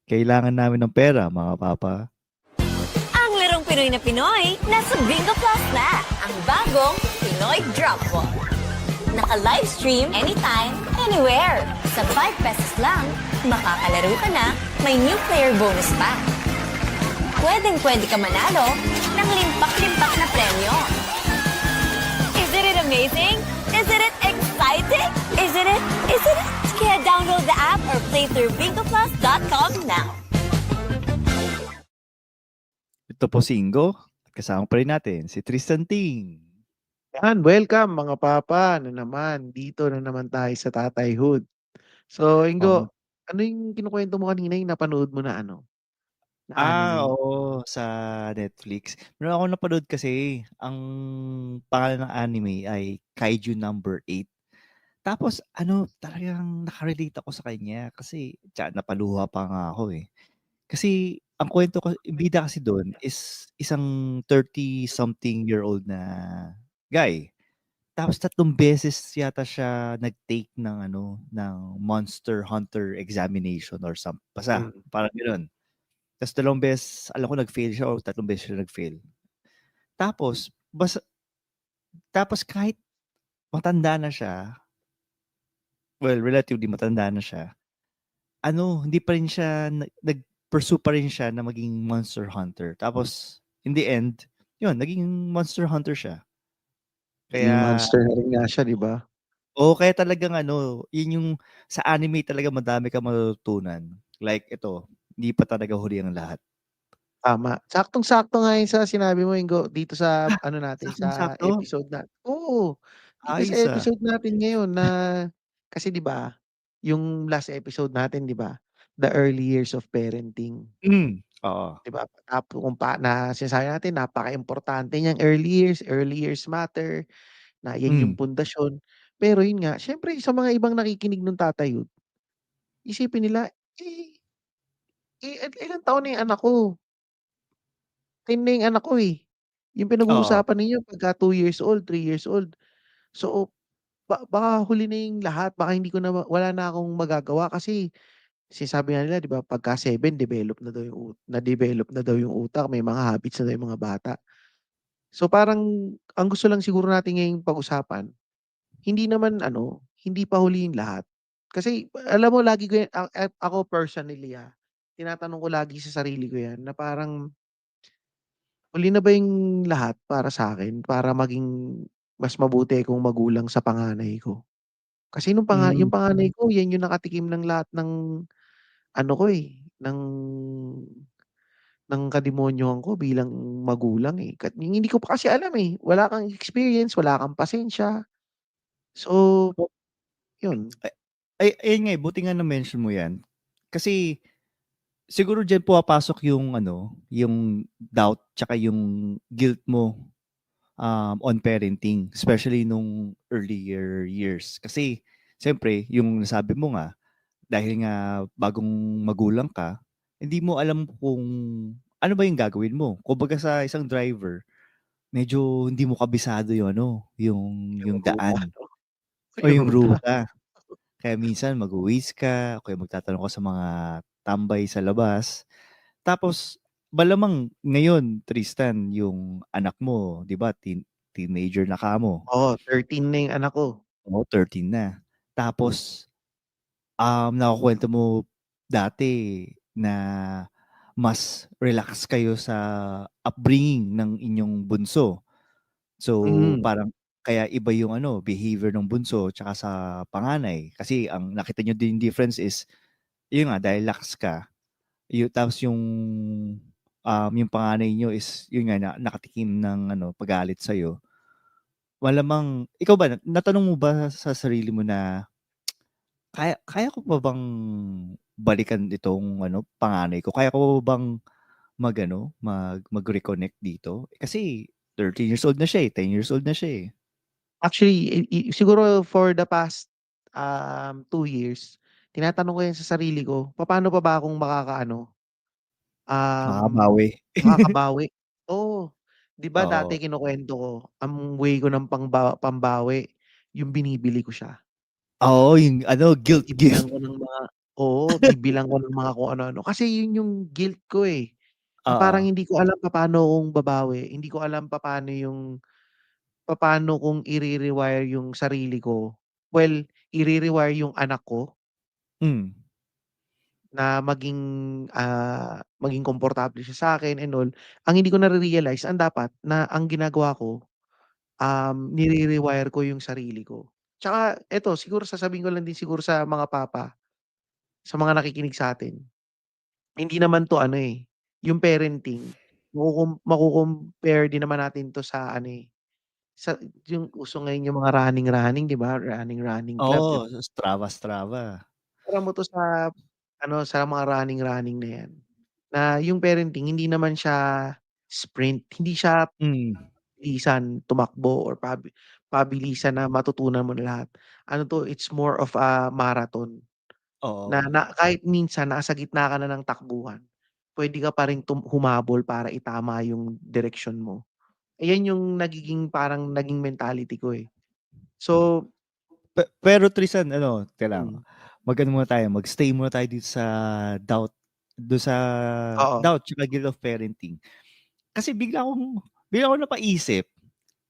Kailangan namin ng pera, mga papa. Ang larong Pinoy na Pinoy, nasa Bingo Plus na. Ang bagong Pinoy Drop Ball. Naka-livestream anytime, anywhere. Sa 5 pesos lang, makakalaro ka na, may new player bonus pa. Pwedeng-pwede ka manalo ng limpak-limpak na premyo. Isn't it amazing? Isn't it exciting? Isn't it? Kaya download the app or play through bingoplus.com now. Ito po si Ingo. At kasama pa rin natin si Tristan Ting. Yan, welcome mga papa na naman. Dito na naman tayo sa Tatayhood. So, Ingo, ano yung kinukwento mo kanina yung napanood mo na ano? Na anime? Oo, sa Netflix. Meron ako napanood kasi, ang pangalan ng anime ay Kaiju Number 8. Tapos talagang naka-relate ako sa kanya kasi napaluha pa nga ako eh. Kasi ang kwento ko, bida kasi doon is isang 30-something-year-old na guy. Tapos 3 beses yata siya nag-take ng ng Monster Hunter examination or basta Mm. parang gano'n. Tapos 2 beses, alam ko nag-fail siya or 3 beses siya nag-fail. Tapos tapos kahit matanda na siya, well, relatively matanda na siya, hindi pa rin siya nag-pursue pa rin siya na maging Monster Hunter. Tapos in the end, yun, naging Monster Hunter siya. Naging Kaya monster na rin nga siya, di ba? oo, kaya talagang yun yung sa anime talaga madami kang matututunan. Like ito, hindi pa talaga huli ang lahat. Tama. Saktong-sakto nga yun sa sinabi mo, Ingo, dito sa ano natin, sa Saktong-sakto. episode na. Oo, dito sa Ayos, episode natin ngayon na kasi di ba, yung last episode natin, di ba, the early years of parenting. Oo. 'Di ba? Kung na sinasabi natin napakaimportante niyang early years matter, na 'yan yung Hmm. pundasyon. Pero yun nga, siyempre sa mga ibang nakikinig nung Tatayud, isipin nila, ilang taon na yung anak ko? 10 na yung anak ko, eh. Yung Oo. pinag-uusapan ninyo pagka 2 years old, 3 years old. So, baka huli na yung lahat, baka hindi ko na wala na akong magagawa kasi sinasabi nga nila 'di ba pagka 7 na-develop na daw yung utak, may mga habits na daw yung mga bata. So, parang ang gusto lang siguro natin ngayong pag-usapan, hindi naman ano, hindi pa huli yung lahat. Kasi alam mo lagi ko yan ako personally, tinatanong ko lagi sa sarili ko yan na parang, huli na ba yung lahat para sa'kin para maging mas mabuti akong magulang sa panganay ko? Kasi Hmm. yung panganay ko yan yung nakatikim ng lahat ng ano ko, ng kademonyohan ko bilang magulang, eh. Hindi ko pa kasi alam, eh. Wala kang experience, wala kang pasensya. So, O yun. ayun nga, buti nga na-mention mo 'yan. Kasi siguro diyan pumapasok yung doubt tsaka yung guilt mo, on parenting, especially nung earlier years. Kasi siyempre yung nasabi mo nga, dahil nga bagong magulang ka, hindi mo alam kung ano ba yung gagawin mo. Kumbaga sa isang driver, medyo hindi mo kabisado yung Yung yung ruta daan 'no, o yung yung ruta. ruta. Kaya minsan mag-Waze ka o kaya magtatanong ka sa mga tambay sa labas. Tapos malamang ngayon, Tristan, yung anak mo, 'di ba, teenager na kamo. Oo, 13 na yung anak ko. Oo, 13 na. Tapos, nakukuwento mo dati na mas relax kayo sa upbringing ng inyong bunso. So, Mm. parang kaya iba yung behavior ng bunso tsaka sa panganay. Kasi ang nakita niyo din difference is, yun nga, dahil lax ka, tapos yung panganay niyo is yun nga, nakatikim ng paggalit sa'yo. Malamang ikaw ba, natanong mo ba sa sarili mo na, kaya kaya ko pa bang balikan itong panganay ko? Kaya ko pa bang mag-reconnect dito? Kasi 13 years old na siya, 10 years old na siya, eh. Actually, siguro for the past, 2 years, tinatanong ko yan sa sarili ko, papaano pa ba akong makakaano, um, Makakabawi. makakabawi? Oo. 'Di ba Oo. dati kinukuwento ko, ang way ko ng pambawi, yung binibili ko siya. Oo, yung guilt, Binibilihan guilt. ko ng mga Oo, bibilang ko ng mga kung ano-ano. Kasi yun yung guilt ko, eh, na parang Oo. hindi ko alam papaano kong babawi, hindi ko alam papaano kong ire-rewire yung sarili ko. Well, ire-rewire yung anak ko Hmm. na maging komportable siya sa'kin and all. Ang hindi ko nare-realize ang ginagawa ko, nire-rewire ko yung sarili ko. Tsaka eto siguro sasabihin ko lang din siguro sa mga papa, sa mga nakikinig sa'tin. Hindi naman 'to ano, eh, yung parenting mako-compare din naman natin 'to sa ano, eh, sa yung uso ngayon yung mga running-running 'di ba, running-running club 'di ba? Oo, Strava, Strava. Kumpara mo 'to sa ano, sa mga running-running na 'yan, na yung parenting hindi naman siya sprint, hindi siya Hmm. bilisan tumakbo or pabilisan na matutunan mo na lahat. Ano 'to, it's more of a marathon. Na Oo. na kahit minsan nasa gitna ka na ng takbuhan, puwede ka pa ring humabol para itama yung direksyon mo. Ayan yung parang naging mentality ko, eh. So Pero Tristan ano, teka lang, hmm, mag-ano muna tayo, mag-stay muna tayo dito sa doubt, dun sa oo, doubt tsaka guilt of parenting. Kasi bigla akong napaisip,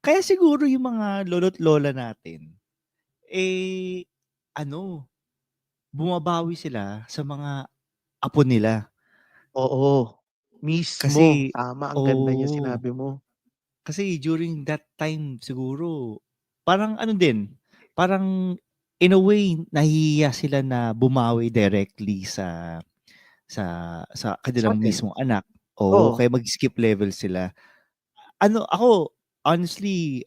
kaya siguro yung mga lolo't lola natin, eh, ano, bumabawi sila sa mga apo nila. oo, mismo, Kasi tama ang ganda niyang oo, sinabi mo. kasi during that time siguro, parang ano din, parang in a way nahihiya sila na bumawi directly sa kanilang Sa'tin, mismong anak. Oo, oo, kaya mag-skip level sila. Ano ako, honestly,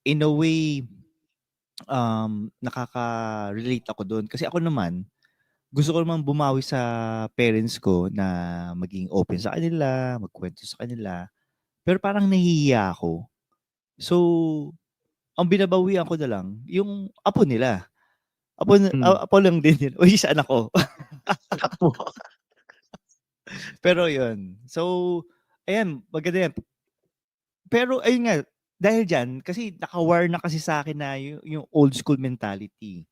in a way, nakaka-relate ako dun. Kasi ako naman, gusto ko naman bumawi sa parents ko na maging open sa kanila, magkuwento sa kanila, pero parang nahihiya ako. So, ang binabawian ko na lang yung apo nila. hmm, Apo lang din yun, which is anak ko. anak mo. Pero yun. So, ayan, maganda yan. Pero ayun nga, dahil diyan kasi naka-wire na kasi sa'kin na yung old school mentality.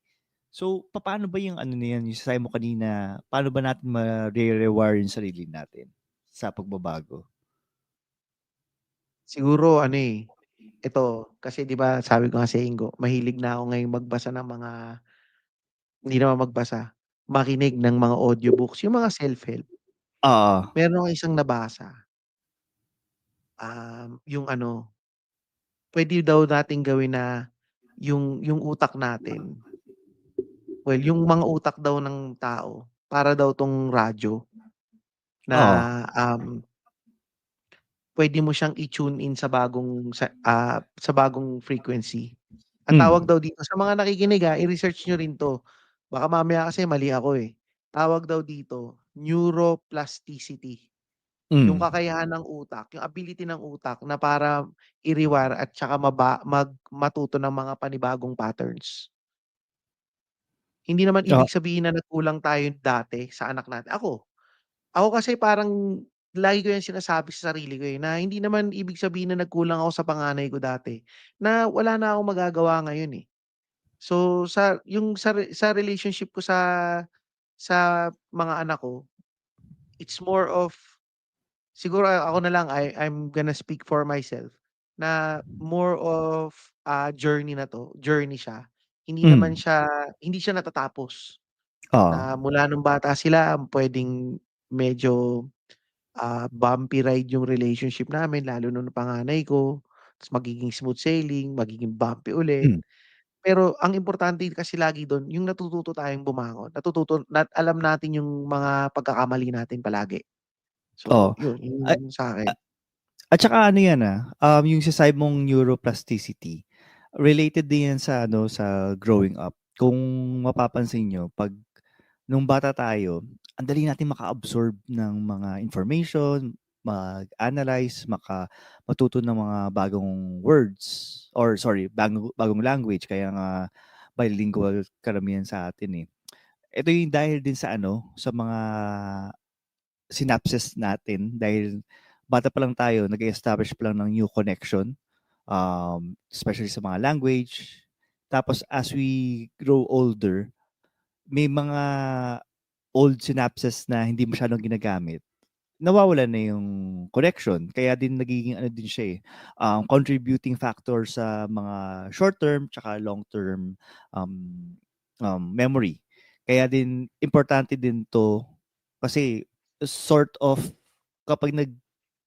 So, papaano ba yung ano na yan, yung sinasabi mo kanina, paano ba natin mare-rewire yung sarili natin sa pagbabago? Siguro ano, eh, ito kasi 'di ba sabi ko nga sa inyo, mahilig na ako ngayong magbasa ng mga hindi naman magbasa, makinig ng mga audiobooks, yung mga self-help. Oo. Meron akong isang nabasa, yung ano, puwede daw nating gawin na yung utak natin, well, yung mga utak daw ng tao para daw 'tong radyo na, Oo. puwede mo siyang i-tune in sa bagong frequency. Ang tawag Hmm. daw dito sa mga nakikinig, i-research niyo rin 'to, baka mamaya kasi mali ako, eh. Tawag daw dito neuroplasticity. Yung Hmm. kakayahan ng utak, yung ability ng utak na para i-rewire at tsaka matuto ng mga panibagong patterns. Hindi naman Oo. ibig sabihin na nagkulang tayo dati sa anak natin. Ako kasi parang lagi ko 'yang sinasabi sa sarili ko, eh, na hindi naman ibig sabihin na nagkulang ako sa panganay ko dati, na wala na akong magagawa ngayon, eh. So, sa relationship ko sa mga anak ko, it's more of siguro ako na lang, I'm gonna speak for myself na more of, journey siya. Hmm. Hindi siya natatapos. Oo. Na mula nung bata sila puwedeng medyo, bumpy ride yung relationship namin lalo nung panganay ko, ta's magiging smooth sailing, magiging bumpy ulit. Hmm. Pero ang importante kasi lagi dun yung natututo tayong bumangon, natututo at alam natin yung mga pagkakamali natin palagi. Oo. So yun, yun Ay, yung sa'kin. at saka ano yan, yung sinasabi mong neuroplasticity, related din yan sa ano, sa growing up. Kung mapapansin niyo 'pag nung bata tayo, ang dali nating maka-absorb ng mga information, mag-analyze, matuto ng mga bagong words or sorry, bagong language kaya nga bilingual karamihan sa atin, eh. Ito yung dahil din sa ano, sa mga synapses natin dahil bata pa lang tayo, nag-e-establish pa lang ng new connection, especially sa mga language. Tapos as we grow older, may mga old synapses na hindi masyadong ginagamit, nawawalan na yung connection. Kaya din nagiging ano din siya, contributing factor sa mga short term tsaka long term um, memory. Kaya din importante din 'to kasi sort of kapag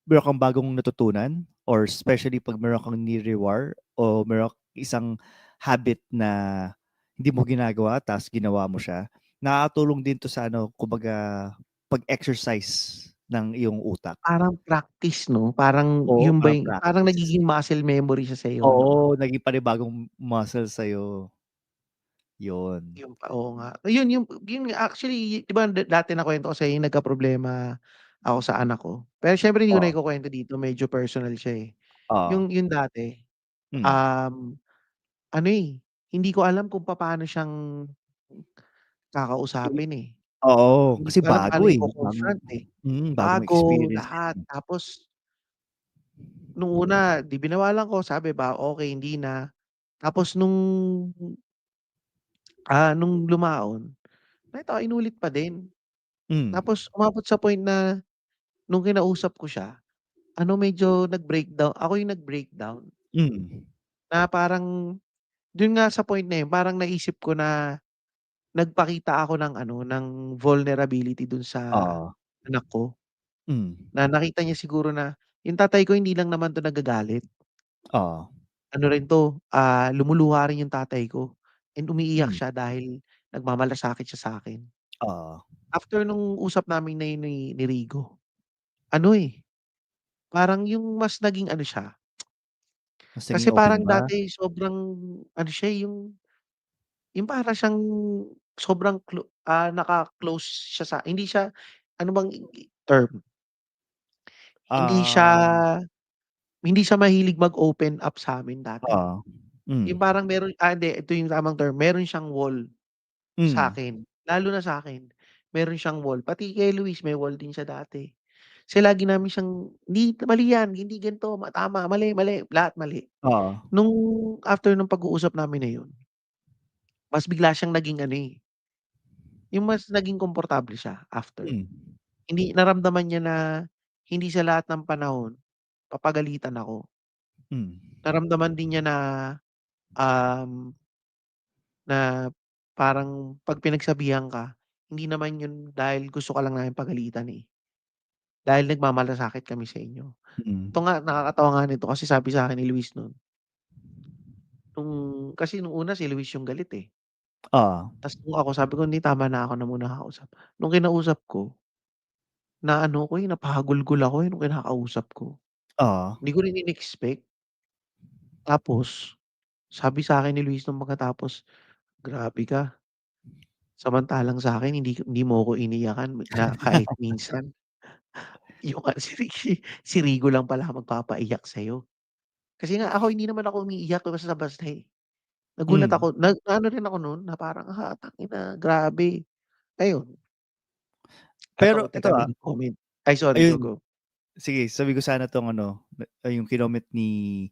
meron kang bagong natutunan or especially 'pag meron kang ni-reward o meron kang isang habit na hindi mo ginagawa ta's ginawa mo siya, nakakatulong din 'to sa ano, kumbaga pag-exercise ng iyong utak. Parang practice 'no, parang Oo, yun ba parang yung parang practice. nagiging muscle memory siya sa'yo 'no? Oo, naging panibagong muscle sa'yo, yun. Yun pa, oo nga. Yun nga actually 'di ba dati nakwento ko sa'yo yung nagkaproblema ako sa anak ko. Pero siyempre hindi ko na Oo, ikukuwento dito medyo personal siya, eh. oo. Yung dati, Hmm. um, ano, eh, hindi ko alam kung papaano siyang Yung kakausapin, eh. oo, Hindi kasi ko alam paano bago, eh, iko-confront, eh. bagong Bago, experience lahat. yun. Tapos nung una 'di binawalan ko, sabi ba, okey hindi na. Tapos nung lumaon, eto inulit pa din. Hmm, Tapos umabot sa point na nung kinausap ko siya, ano medyo nag-breakdown ako yung nag-breakdown, hmm, na parang dun nga sa point na yun parang naisip ko na nagpakita ako ng ano, ng vulnerability dun sa oo, anak ko, hmm, na nakita niya siguro na yung tatay ko hindi lang naman 'to nagagalit, oo, ano rin 'to, lumuluha rin yung tatay ko and umiiyak hmm, siya dahil nagmamalasakit siya sa'kin. oo. After nung usap namin na yun ni Rigo, ano, eh, parang yung mas naging ano siya. Mas Kasi naging open parang ba? dati sobrang ano siya, eh, yung para siyang sobrang naka-close siya hindi siya ano bang term, hindi siya Um, hindi siya mahilig mag-open up sa'min dati. oo, hmm, Yung parang meron hindi ito yung tamang term, meron siyang wall hmm, sa'kin, lalo na sa'kin. Meron siyang wall, pati kay Luis may wall din siya dati. Kasi lagi namin siyang, "Hindi mali yan, hindi ganito, tama, mali, mali." Lahat mali. oo, Nung after nung pag-uusap namin na yun, mas bigla siyang naging ano, eh, yung mas naging komportable siya after. hmm, Hindi naramdaman niya na hindi sa lahat ng panahon papagalitan ako. hmm, Naramdaman din niya um, na parang 'pag pinagsabihan ka, hindi naman yun dahil gusto ka lang namin pagalitan, eh, dahil nagmamalasakit kami sa inyo. mm, Ito nga nakakatawa nga nito kasi sabi sa'kin ni Luis nun, kasi nung una si Luis yung galit, eh. oo, Tas nung ako sabi ko, "Hindi tama na ako na muna kakausap." Nung kinausap ko, naano ko, eh, napahagulgol ako, eh, nung kinakausap ko. oo, Hindi ko rin in-expect. Tapos sabi sa'kin ni Luis nung pagkatapos, "Grabe ka, samantalang sa'kin hindi mo ako iniyakan na kahit minsan." Yung si Rigo lang pala magpapaiyak sa'yo. Kasi nga ako hindi naman ako umiiyak basta-basta, eh. Nagulat hmm. ako naano rin ako nun na parang, tangina grabe. Ayun, Pero teka ito, may nag-comment. Ay sorry, go, ayun, go. sige sabi ko sana 'tong ano, yung kinoment ni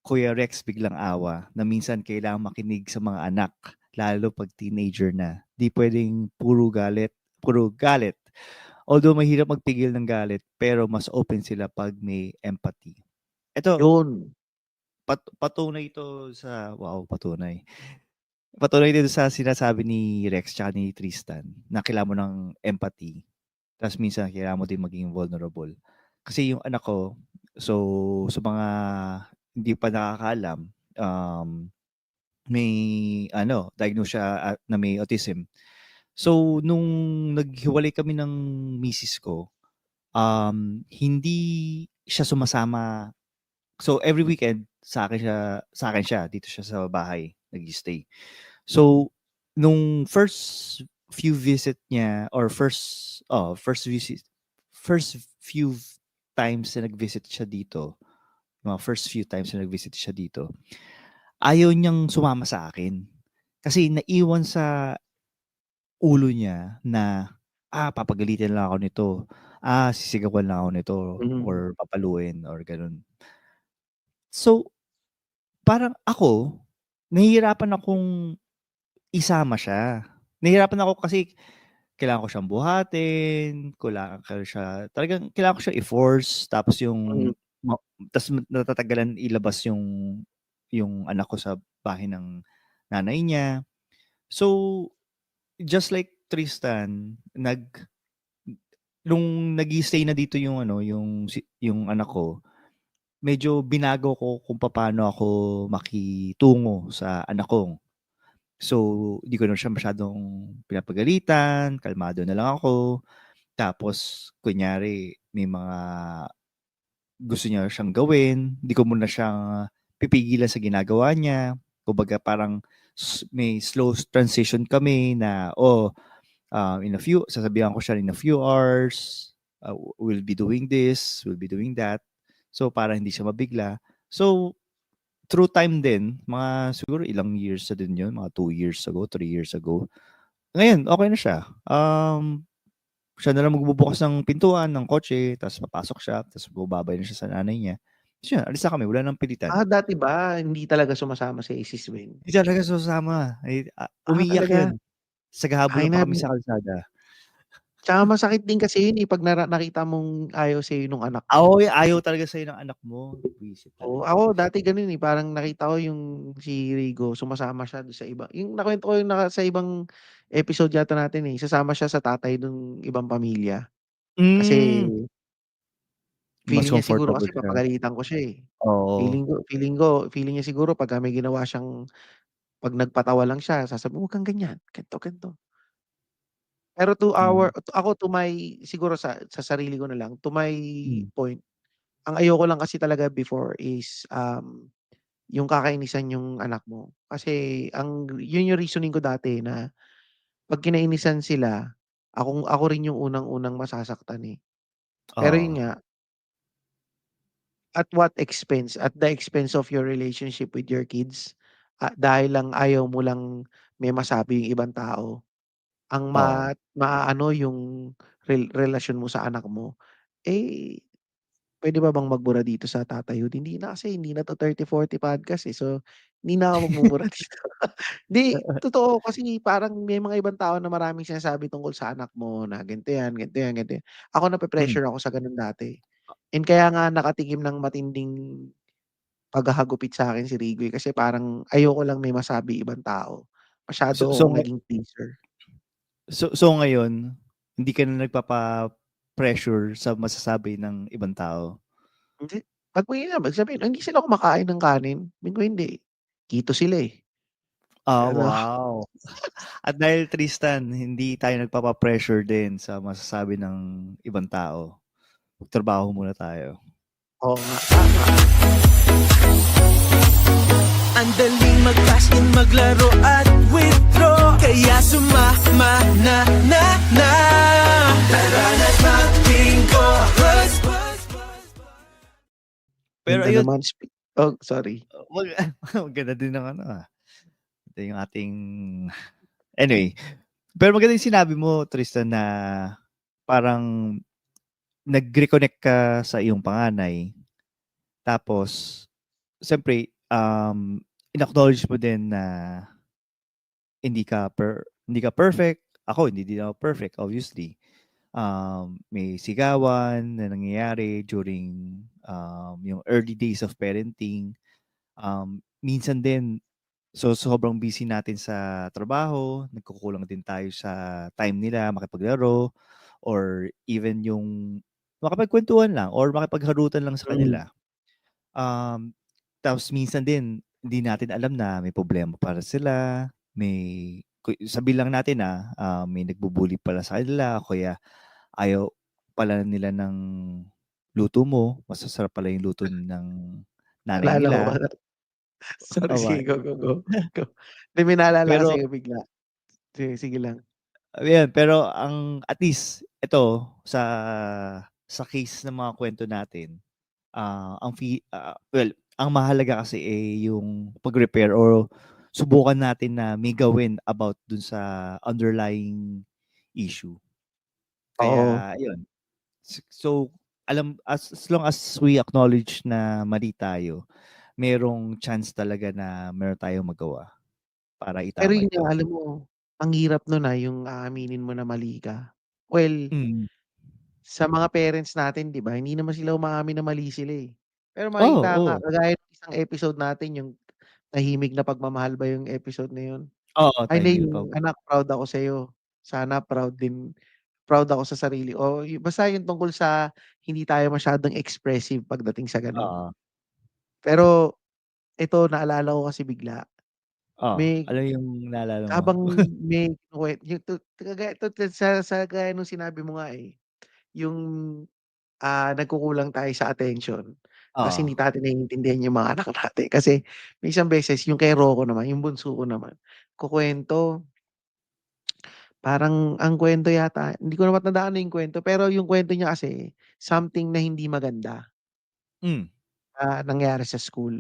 Kuya Rex biglang awa na minsan kailangang makinig sa mga anak, lalo 'pag teenager na. 'Di puwedeng puro galit. Although mahirap magpigil ng galit, pero mas open sila 'pag may empathy. Ito, Yun, patunay ito sa wow, patunay. Patunay dito sa sinasabi ni Rex tsaka ni Tristan na kailangan mo ng empathy, ta's minsan kailangan mo din maging vulnerable. Kasi yung anak ko, so sa mga hindi pa nakakaalam, may ano, diagnose siya na may autism. So nung naghiwalay kami ng misis ko, hindi siya sumasama. So every weekend sa akin siya, dito siya sa bahay nag-i-stay. So nung first few visit niya or first few times na nag-visit siya dito, mga first few times na nag-visit siya dito, ayaw niyang sumama sa akin. Kasi naiwan sa ulo niya na, papagalitan lang ako nito, sisigawan lang ako nito mm. or papaluin or gano'n. So, parang ako, nahihirapan akong isama siya. nahihirapan ako kasi kailangan ko siyang buhatin, kailangan ko siya talagang kailangan ko siya i-force tapos Mm. yung ta's natatagalan ilabas yung anak ko sa bahay ng nanay niya. So, just like Tristan, nung nag-i-stay na dito yung ano, yung anak ko, medyo binago ko kung paano ako makitungo sa anak ko. So, di ko na siya masyadong pinapagalitan, kalmado na lang ako. Tapos, kunyari, may mga gusto niya siyang gawin, di ko muna siyang pipigilan sa ginagawa niya. Kumbaga parang may slow transition kami na, sasabihan ko siya in a few hours, we'll be doing this, we'll be doing that. So, para hindi siya mabigla. So, through time din, mga siguro ilang years na din yun, mga 2 years ago, 3 years ago. Ngayon, okay na siya. Siya na lang magbubukas ng pintuan ng kotse, tapos papasok siya, tapos bumabay na siya sa nanay niya. Tapos yun, alis na kami, wala nang pilitan. Dati ba hindi talaga sumasama si Sis Wen? Hindi talaga susama. Umiiyak Talaga? yun. Saghahabulan Ay pa na kami sa kalsada. tsaka masakit din kasi yun, eh, 'pag nakita mong ayaw sa'yo nung anak mo. Oo, ayaw talaga sa'yo ng anak mo. Buwisit Oo, talaga. ako dati gano'n, eh, parang nakita ko yung si Rigo sumasama siya dun sa iba yung nakwento ko yung sa ibang episode yata natin, eh, sasama siya sa tatay nung ibang pamilya. Kasi Hmm, mas feeling niya siguro comfortable kasi siya. papagalitan ko siya, eh. Oo. Feeling niya siguro pagka may ginawa siyang 'pag nagpatawa lang siya sasabihin, "Wag kang ganyan, ganito, ganito." Pero Hmm, ako to my siguro sa sarili ko na lang, to my hmm. point, ang ayoko lang kasi talaga before is, yung kakainisan yung anak mo. Kasi yun yung reasoning ko dati na 'pag kinainisan sila, ako rin yung unang-unang masasaktan, eh. Pero Oo. yun nga, at what expense? At the expense of your relationship with your kids? Dahil lang ayaw mo lang may masabi yung ibang tao, ang Oo. maaano yung relasyon mo sa anak mo, eh, puwede ba bang magbura dito sa Tatayhood? Hindi na kasi hindi na 'to 30, 40 podcast, eh. So, hindi na ako magmumura dito. Hindi, totoo kasi parang may mga ibang tao na maraming sinasabi tungkol sa anak mo na ganito yan, ganito yan, ganito yan. Ako Hmm. nape-pressure ako sa gano'n dati. And kaya nga nakatikim ng matinding paghahagupit sa'kin si Rigoy kasi parang ayoko lang may masabi ibang tao. So Masyado so akong nga naging pleaser. so ngayon, hindi ka na nagpapa-pressure sa masasabi ng ibang tao? Hindi, 'pag may sabihin, "Hindi sila kumakain ng kanin." Sabihin ko, "Hindi, keto sila, eh." Ano, Wow! At dahil Tristan, hindi tayo nagpapa-pressure din sa masasabi ng ibang tao. Magtrabaho muna tayo. oo nga, tama. Ang daling mag-cash in, maglaro at withdraw, kaya sumama na. Tara na't mag-bingo. Pero Ganda ayun, naman sorry. wag maganda din ng ito yung ating anyway. Pero maganda yung sinabi mo, Tristan, na parang nag-reconnect ka sa iyong panganay. Tapos, siyempre, in-acknowledge mo din na hindi ka perfect. Ako, hindi din ako perfect, obviously. May sigawan na nangyayari during yung early days of parenting. Minsan din, so sobrang busy natin sa trabaho, nagkukulang din tayo sa time nila makipaglaro or even yung makipagkwentuhan lang or makipagharutan lang sa Mm, kanila. Um, Tapos minsan din hindi natin alam na may problema para sila, sabihin lang natin na, may nagbubully pala sa kanila o kaya ayaw pala nila ng luto mo, masasarap pala yung luto ng nanay naalala ko nila. pala. Sorry, Oo, sige, go. Go. May naalala pero kasi ako bigla. Sige, sige lang. ayan, pero ang at least ito sa case ng mga kwento natin, well, ang mahalaga kasi, yung pag-repair or subukan natin na may gawin about dun sa underlying issue. Oo, Kaya ayun, so as long as we acknowledge na mali tayo, merong chance talaga na meron tayong magawa para pero itama yun nga ito. alam mo ang hirap nun, yung aaminin mo na mali ka. Well, Mm. sa mga parents natin 'di ba, hindi naman sila umaamin na mali sila, eh. Pero Oo, makita nga oo. kagaya ng isang episode natin yung Tahimik na Pagmamahal ba yung episode na yun? Oo, Ay hindi, tahimik na yung Anak Proud Ako Sa'yo. Sana proud ako sa sarili o basta yung tungkol sa hindi tayo masyadong expressive pagdating sa gano'n. oo, Pero ito naalala ko kasi bigla, oo. may Ano yung naalala mo? habang may yung kagaya sa gaya nung sinabi mo nga, yung, nagkukulang tayo sa attention ta's Oo, hindi natin naiintindihan yung mga anak natin. Kasi may isang beses yung kay Rocco naman, yung bunso ko naman, kukuwento, parang ang kuwento yata hindi ko na matandaan ano yung kuwento, pero yung kuwento niya kasi something na hindi maganda, hmm, nangyari sa school.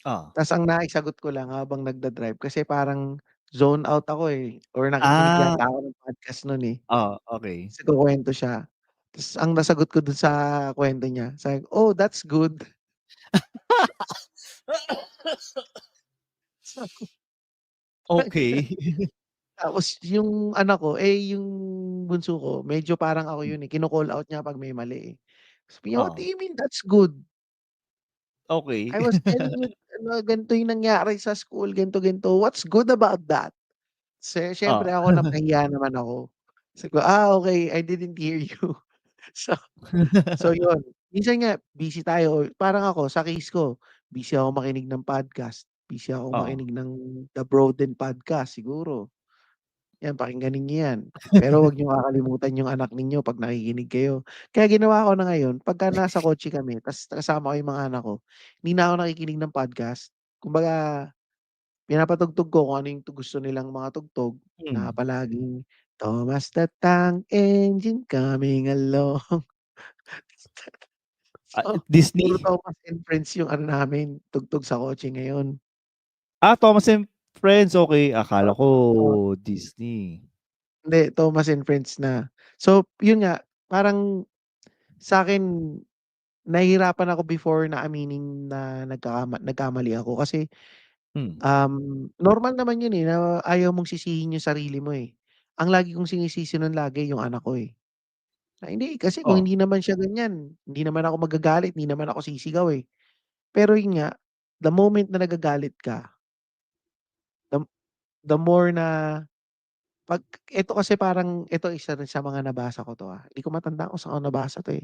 oo. Ta's ang naisagot ko lang habang nagda-drive kasi parang zone out ako, or nakikinig Ah, yata ako ng podcast nun, oo, okey. ta's nagkukuwento siya. Ta's ang nasagot ko dun sa kuwento niya, sabi ko, "Oh, that's good." Sabi Okey. tapos yung anak ko, yung bunso ko medyo parang ako yun, kino-call out niya 'pag may mali, Sabi niya, "What do Oo, you mean that's good? okey. I was telling you na ganito yung nangyari sa school, ganito, ganito. What's good about that?" Oo. Siyempre ako napahiya naman ako. Sabi ko, okey, I didn't hear you." So yun. Minsan nga busy tayo parang ako sa case ko, busy ako makinig ng podcast, busy ako Oo. makinig ng The Broden Podcast siguro. 'Yan pakinggan ninyo 'yan. Pero wag niyong kakalimutan yung anak ninyo 'pag nakikinig kayo. Kaya ginawa ko na ngayon pagka nasa kotse kami ta's kasama ko yung mga anak ko, hindi na ako nakikinig ng podcast. Kumbaga pinapatugtog ko kung ano yung gusto nilang mga tugtog na Hmm. palaging, Thomas the Tank Engine coming along. So, puro Disney? Thomas and Friends yung ano namin, tugtog sa kotse ngayon. Thomas and Friends, okey. Akala ko Oo, Disney. hindi Thomas and Friends na. So, yun nga, parang sa'kin nahihirapan ako before na aminin na nagkamali ako kasi, Hmm, normal naman yun, na ayaw mong sisihin yung sarili mo, Ang lagi kong sinisisi nun lagi yung anak ko, Na hindi kasi kung oh, hindi naman siya ganyan, hindi naman ako magagalit, hindi naman ako sisigaw, Pero yun nga, the moment na nagagalit ka, the the more na 'pag ito kasi parang ito isa rin sa mga nabasa ko 'to, Hindi ko matandaan kung saan ko nabasa 'to,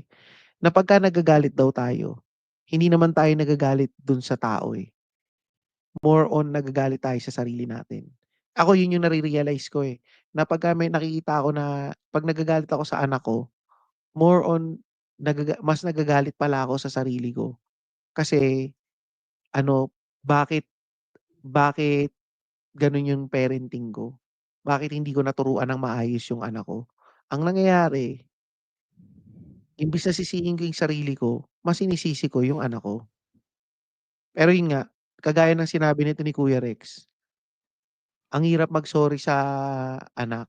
na pagka nagagalit daw tayo, hindi naman tayo nagagalit dun sa tao, More on nagagalit tayo sa sarili natin. Ako yun yung nare-realize ko, na pagka may nakikita ako na 'pag nagagalit ako sa anak ko, more on mas nagagalit pala ako sa sarili ko. Kasi ano, bakit bakit gano'n yung parenting ko? Bakit hindi ko naturuan ng maayos yung anak ko? Ang nangyayari, imbes na sisihin ko yung sarili ko, mas sinisisi ko yung anak ko. Pero yun nga, kagaya ng sinabi nito ni Kuya Rex, ang hirap mag-sorry sa anak,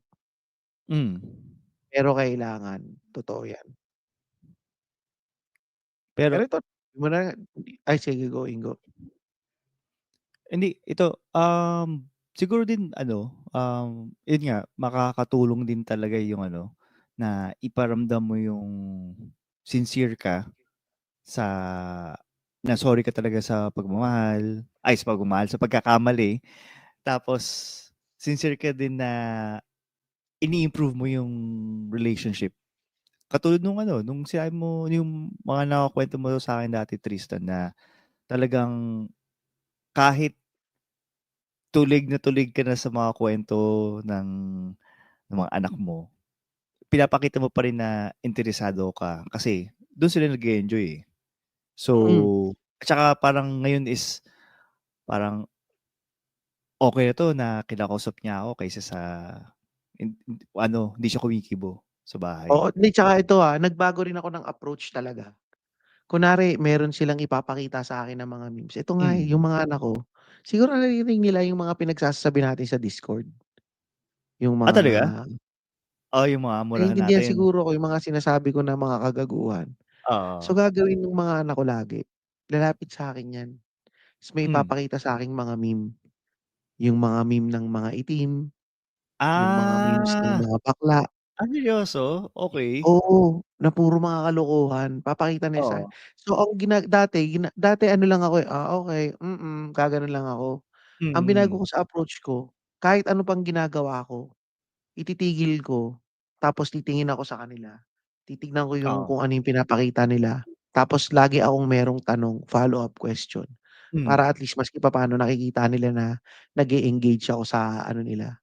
hmm. pero kailangan, totoo yan. Pero Pero ito, di mo na ay sige, go Ingo. hindi, ito, siguro din ano, yun nga, makakatulong din talaga yung ano, na iparamdam mo yung sincere ka sa na sorry ka talaga sa pagmamahal, sa pagkakamali. Tapos sincere ka din na ini-improve mo yung relationship. Katulad nung ano, nung sinabi mo yung mga nakukuwento mo sa'kin dati Tristan na talagang kahit tulig na tulig ka na sa mga kuwento ng ng mga anak mo, pinapakita mo pa rin na interesado ka kasi dun sila nag-e-enjoy, eh. So, Mm, at saka parang ngayon is parang okey na 'to na kinakausap niya ako kaysa sa ano, hindi siya kumikibo sa oo, bahay. hindi tsaka ito, nagbago rin ako ng approach talaga. Kunwari meron silang ipapakita sa'kin na mga memes, ito nga, Hmm. yung mga anak ko, siguro naririnig nila yung mga pinagsasabi natin sa Discord, yung mga Talaga? Oo, yung mga murahan naiintindihan natin. siguro ko yung mga sinasabi ko na mga kagaguhan. Oo. So, gagawin nung mga anak ko lagi, lalapit sa'kin 'yan, ta's may Hmm. ipapakita sa'king mga meme, yung mga meme ng mga itim, yung mga memes ng Ah, mga bakla. seryoso? Okey. Oo, na puro mga kalokohan, papakita nila sa'kin. Oo. So ang dati ano lang ako, okey, gaganon lang ako. Ang binago Mm. ko sa approach ko, kahit ano pang ginagawa ko, ititigil ko, tapos titingin ako sa kanila. Titignan ko yung Oo. kung ano yung pinapakita nila, tapos lagi akong merong tanong, follow-up question. Hmm. Para at least maski papaano nakikita nila na nag-e-engage ako sa ano nila,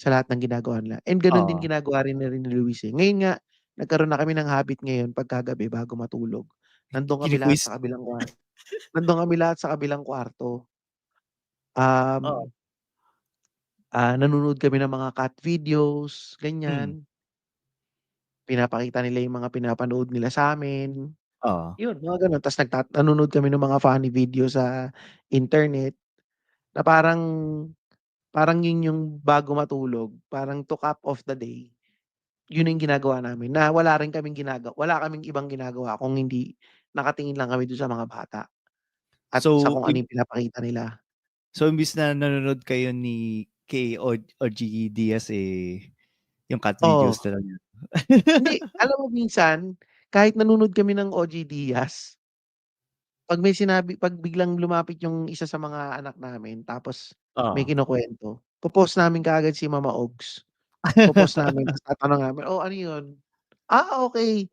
sa lahat ng ginagawa nila. And gano'n din Oo. ginagawa rin ni Luis, eh. Ngayon nga, nagkaroon na kami ng habit ngayon pagkagabi bago matulog, Kini-quiz? nandun kami lahat sa kabilang kwarto. Oo. Um, Nanonood kami ng mga cat videos, Hmm. ganyan. Pinapakita nila yung mga pinapanood nila sa'min, Oo. yun mga gano'n. Ta's nanonood kami ng mga funny video sa internet na parang parang yun yung bago matulog, parang to cap off the day, yun yung ginagawa namin na wala kaming ibang ginagawa kung hindi nakatingin lang kami dun sa mga bata at sa So, kung ano yung pinapakita nila. imbis na nanonood kayo ni kay OG Diaz, eh, yung cat Oo, videos na lang yun? hindi, alam mo minsan, kahit nanonood kami ng OG Diaz, 'pag biglang lumapit yung isa sa mga anak namin tapos may Oo. kinukuwento, po-post namin kaagad si Mama Ogs. Po-post namin ta's tatanungin namin, "Oh, ano yun?" "Ah, okey.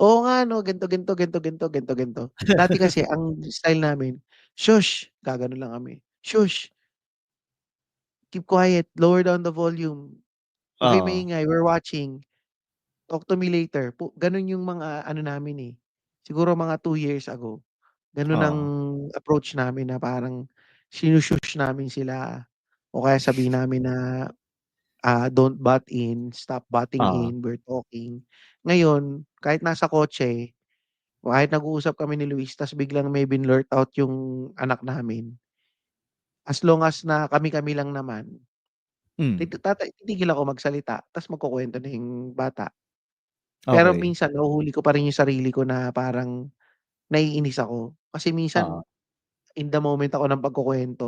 Oo nga 'no, ganito, ganito, ganito, ganito, ganito, ganito." Dati kasi ang style namin, "Shush!" Gaganon lang kami, "Shush, keep quiet, lower down the volume. Huwag kayong Oo. maingay, we're watching. Talk to me later." Gano'n yung mga ano namin, eh, siguro mga 2 years ago. Gano'n ang Oo. approach namin na parang sinu-shush namin sila o kaya sabihin namin na don't butt in, stop butting Oo. in, we're talking. Ngayon, kahit nasa kotse, kahit nag-uusap kami ni Luis ta's biglang may binlurt out yung anak namin, as long as na kami-kami lang naman, Hmm. titigil ako magsalita ta's magkukuwento na yung bata. Pero Okey. minsan nahuhuli ko pa rin yung sarili ko na parang naiinis ako. Kasi minsan Oo. in the moment ako ng pagkukuwento,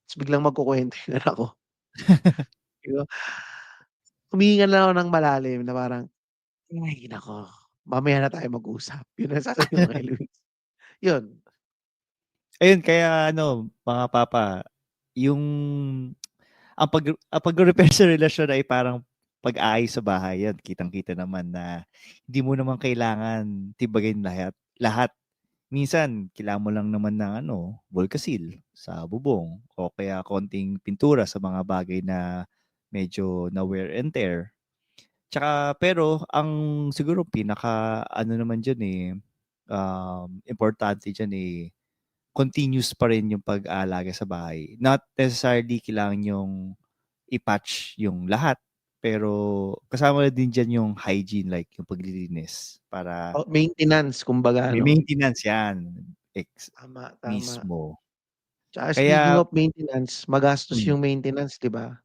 ta's biglang magkukuwento yung anak ko, 'di ba? Humihinga lang ako ng malalim na parang, "Ay naku, mamaya na tayo mag-usap." Yun ang sasabihin ko kay Luis, yun. Ayun kaya ano, mga papa, yung ang pagre-repair sa relasyon ay parang pag-aayos sa bahay, yan kitang-kita naman na hindi mo naman kailangan tibagin lahat lahat. Minsan kailangan mo lang naman ng ano, Volcasil sa bubong o kaya konting pintura sa mga bagay na medyo na wear and tear. Tsaka pero ang siguro pinaka-ano naman diyan, eh, importante diyan, eh, continuous pa rin yung pag-aalaga sa bahay. Not necessarily kailangan yung i-patch yung lahat, pero kasama na din diyan yung hygiene, like yung paglilinis para Maintenance kumbaga may ano. maintenance 'yan, Tama, tama. mismo. Tsaka speaking Kaya of maintenance, magastos hmm, yung maintenance, 'di ba?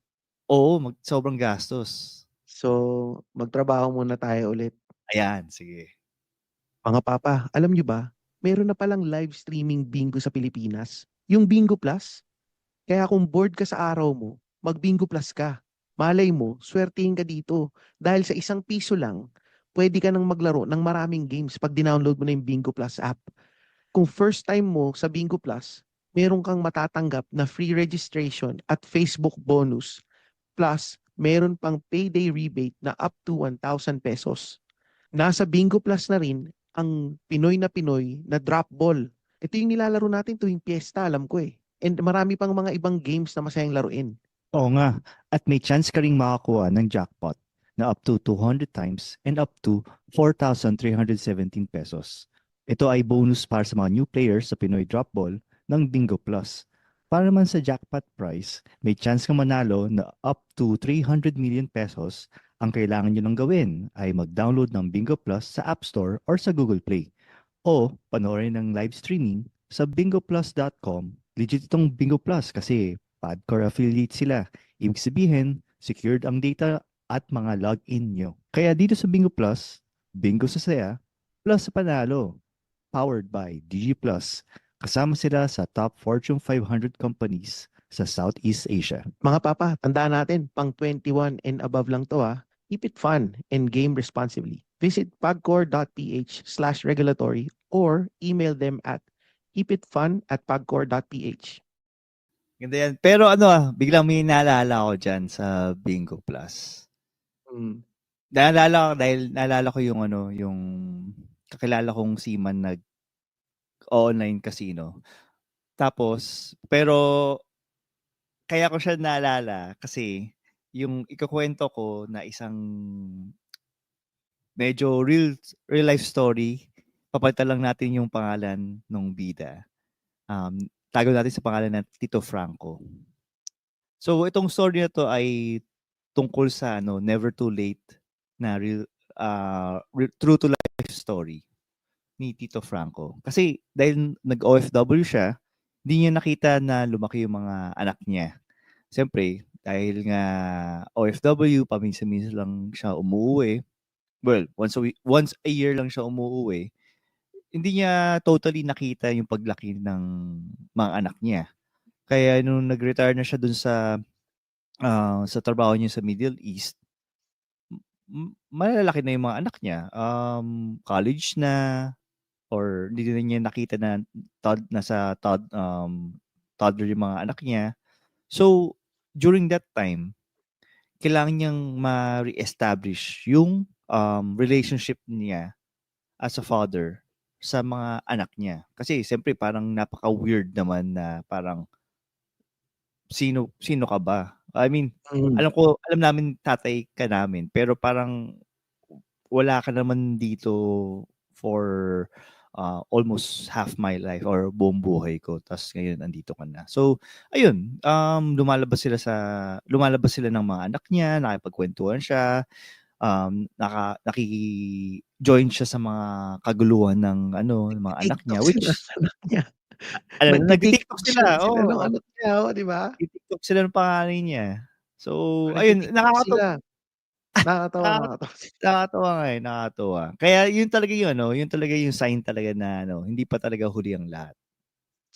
oo, sobrang gastos. So, magtrabaho muna tayo ulit. Ayan, sige. Mga papa, alam niyo ba, meron na palang live streaming bingo sa Pilipinas, yung Bingo Plus. Kaya kung bored ka sa araw mo, mag-Bingo Plus ka. Malay mo, swertihin ka dito. Dahil sa ₱1 lang, pwede ka nang maglaro ng maraming games pag dinownload mo na yung Bingo Plus app. Kung first time mo sa Bingo Plus, meron kang matatanggap na free registration at Facebook bonus. Plus, meron pang payday rebate na up to ₱1,000. Nasa Bingo Plus na rin ang Pinoy na drop ball. Ito yung nilalaro natin tuwing piyesta, alam ko eh. And marami pang mga ibang games na masayang laruin. Oo nga, at may chance ka ring makakuha ng jackpot na up to 200 times and up to ₱4,317. Ito ay bonus para sa mga new players sa Pinoy Drop Ball ng Bingo Plus. Para naman sa jackpot prize, may chance ka manalo na up to ₱300 million. Ang kailangan nyo lang gawin ay mag-download ng Bingo Plus sa App Store or sa Google Play. O panoorin ng live streaming sa bingoplus.com. Legit itong Bingo Plus kasi Padcore affiliate sila. Ibig sabihin, secured ang data at mga login nyo. Kaya dito sa Bingo Plus, bingo sa saya, plus sa panalo. Powered by DG Plus. Kasama sila sa top Fortune 500 companies sa Southeast Asia. Mga papa, tandaan natin, pang 21 and above lang to ah. Keep it fun and game responsibly. Visit pagcor.ph/regulatory or email them at keepitfun@pagcor.ph. Ganda yan. Pero biglang may naalala ko dyan sa Bingo Plus. Mm. Naalala ko yung yung kakilala kong seaman online casino. Tapos, pero kaya ko siya naalala kasi yung ikukwento ko na isang medyo real life story, papalitan lang natin yung pangalan ng bida. Tago natin sa pangalan na Tito Franco. So itong story na to ay tungkol sa never too late na true to life story ni Tito Franco. Kasi dahil nag-OFW siya, hindi niya nakita na lumaki yung mga anak niya. Siyempre, dahil nga OFW, paminsan-minsan lang siya umuwi. Well, once a year lang siya umuwi. Hindi niya totally nakita yung paglaki ng mga anak niya. Kaya nung nag-retire na siya dun sa trabaho niya sa Middle East, malalaki na yung mga anak niya. College na, or hindi na niya nakita na nasa toddler yung mga anak niya. So, during that time, kailangan niyang ma-reestablish yung relationship niya as a father sa mga anak niya. Kasi siyempre parang napaka-weird naman na parang sino ka ba? I mean, Mm. alam namin tatay ka namin, pero parang wala ka naman dito for almost half my life or buong buhay ko. Tas ngayon andito ka na. So, ayun, lumalabas sila ng mga anak niya, nakipagkwentuhan siya, naki-join siya sa mga kaguluhan ng ng mga anak niya, TikTok sila which ng anak niya. nagti-TikTok Nagti-TikTok sila, sila ng oo. anak niya, oh, 'di ba? Nagti-TikTok sila ng panganay niya. So, ayun, Nagti-TikTok sila. Nakakatawa, nakaka nakakatawa. nakakatuwa nga, nakakatuwa. Kaya yun talaga yung yun talaga yung sign talaga na hindi pa talaga huli ang lahat.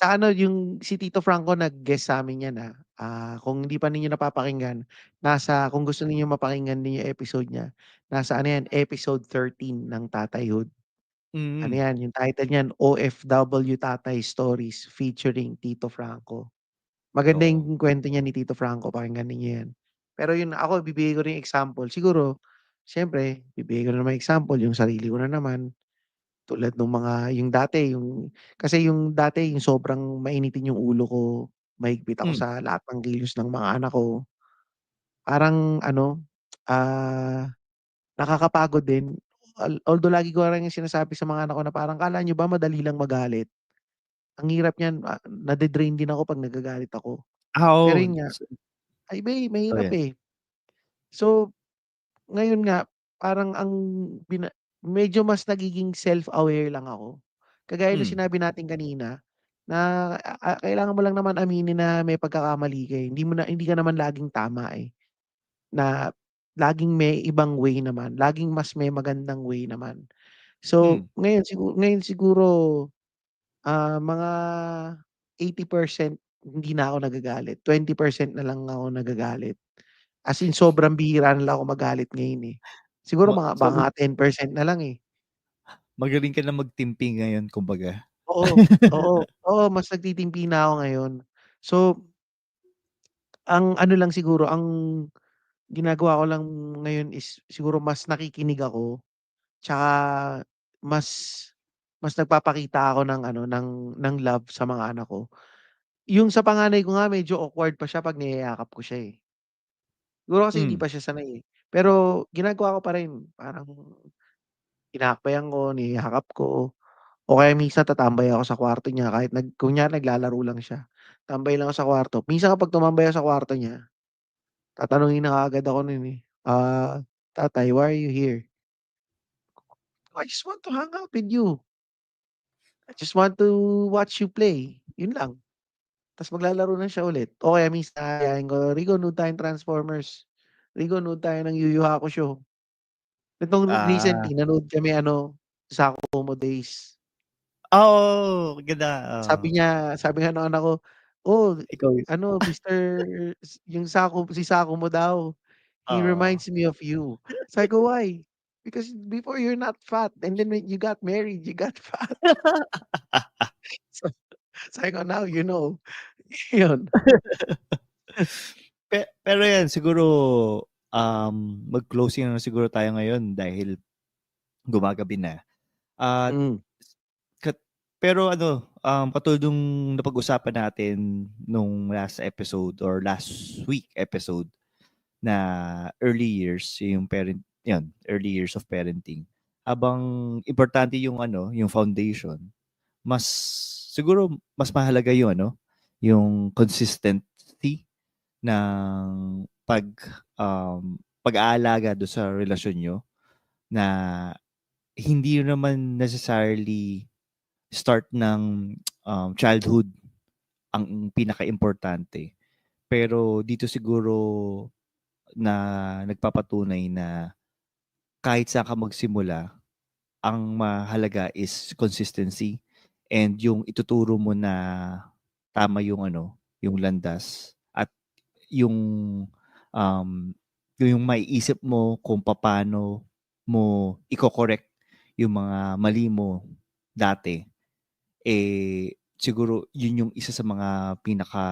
Sa yung si Tito Franco nag-guest sa'min yan, kung hindi pa ninyo napapakinggan, kung gusto ninyong mapakinggan din yung episode niya, nasa yan, episode 13 ng Tatayhood. Mm. Yan, yung title niyan, OFW Tatay Stories featuring Tito Franco. Maganda Oo. yung kwento niya ni Tito Franco, pakinggan ninyo yan. Pero yun, ako bibigay ko rin example. Siguro, siyempre, bibigay ko na naman example, yung sarili ko na naman. Tulad nung kasi yung dati yung sobrang mainitin yung ulo ko, mahigpit ako Hmm. sa lahat ng kilos ng mga anak ko. Parang nakakapagod din. Although lagi ko rin yung sinasabi sa mga anak ko na parang, "Akala niyo ba madali lang magalit? Ang hirap niyan, nade-drain din ako 'pag nagagalit ako." Pero Oo. yun nga, ay Oh, mahirap, yan. eh. So, ngayon nga parang medyo mas nagiging self-aware lang ako. Kagaya nung Hmm. sinabi natin kanina na, kailangan mo lang naman aminin na may pagkakamali ka, eh. Hindi ka naman laging tama, eh, na laging may ibang way naman, laging mas may magandang way naman. Hmm. So, ngayon siguro, mga 80% hindi na ako nagagalit, 20% na lang ako nagagalit. As in sobrang bihira na lang ako magalit ngayon, eh. Siguro So, mga 10% na lang, eh. magaling ka na magtimpi ngayon kumbaga. Oo, oo, oo, mas nagtitimpi na ako ngayon. So, ang ano lang siguro, ang ginagawa ko lang ngayon is siguro mas nakikinig ako, tsaka mas mas nagpapakita ako ng ng love sa mga anak ko. Yung sa panganay ko nga medyo awkward pa siya 'pag niyayakap ko siya, eh. Siguro kasi hindi Hmm. pa siya sanay, eh. Pero ginagawa ko pa rin, parang inaakbayan ko, niyayakap ko. O kaya minsan tatambay ako sa kwarto niya kahit kunyari naglalaro lang siya, tambay lang ako sa kwarto. Minsan kapag tumambay ako sa kwarto niya, tatanungin na kaagad ako nun, eh, "Tatay, why are you here?" "I just want to hang out with you. I just want to watch you play." Yun lang. Tas maglalaro na siya ulit. O kaya minsan aayain ko, "Rico, nood tayong Transformers. Rico, nood tayo ng Yu Yu Hakusho." Nitong Ah. recently nanood kami Sakumo Days. Oo, ganda, oo. Sabi nga nung anak ko, Oh, Ikaw ano, yung si Sako mo daw. He oo. reminds me of you. Sabi ko, why? Because before you're not fat, and then when you got married, you got fat. So, sabi ko, now you know. Yun. Pero yan siguro, mag-closing na siguro tayo ngayon dahil gumagabi na. At Mm. kat pero ano, katulad nung napag-usapan natin nung last episode or last week episode na early years, early years of parenting. Habang importante yung ano, yung foundation, mas siguro mas mahalaga yung ano, yung consistency ng pag-aalaga do sa relasyon nyo na hindi naman necessarily start ng childhood ang pinaka-importante. Pero dito siguro na nagpapatunay na kahit saan ka magsimula, ang mahalaga is consistency and yung ituturo mo na tama yung ano, yung landas at yung um, yung maiisip mo kung paano mo iko-correct yung mga mali mo dati, siguro yun yung isa sa mga pinaka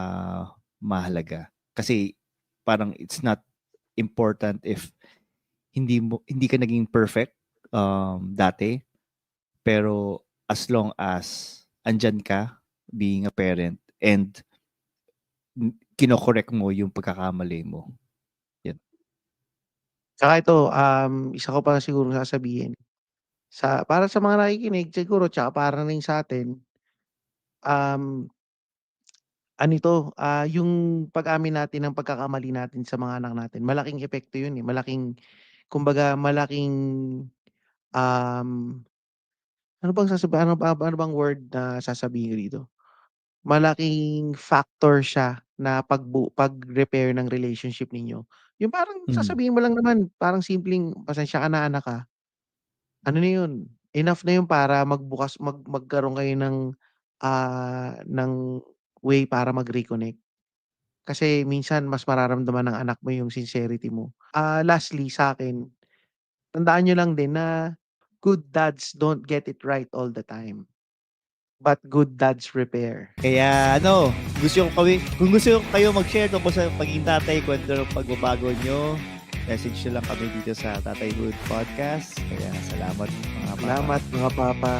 mahalaga. Kasi parang it's not important if hindi ka naging perfect dati, pero as long as andyan ka being a parent and kino-correct mo yung pagkakamali mo. Tsaka ito, isa ko pa siguro sasabihin. Para sa mga nakikinig siguro, tsaka para rin sa atin, um, ano ito, yung pag-amin natin ng pagkakamali natin sa mga anak natin, malaking epekto yun eh. Kumbaga, malaking, um, ano bang word na sasabihin ko dito? Malaking factor siya na pag-repair ng relationship ninyo. Yung parang Mm. sasabihin mo lang naman, parang simpleng, "Pasensya ka na anak, ano na yun, enough na yun para magkaroon kayo ng way para mag-reconnect. Kasi minsan mas mararamdaman ng anak mo yung sincerity mo. Lastly sa'kin, tandaan niyo lang din na good dads don't get it right all the time, but good dads repair. Kaya ano, kung gusto kayo mag-share tungkol sa pagiging tatay, kwento ng pagbabago nyo, message nyo lang kami dito sa Tatayhood Podcast. Kaya salamat mga papa. Salamat mga papa.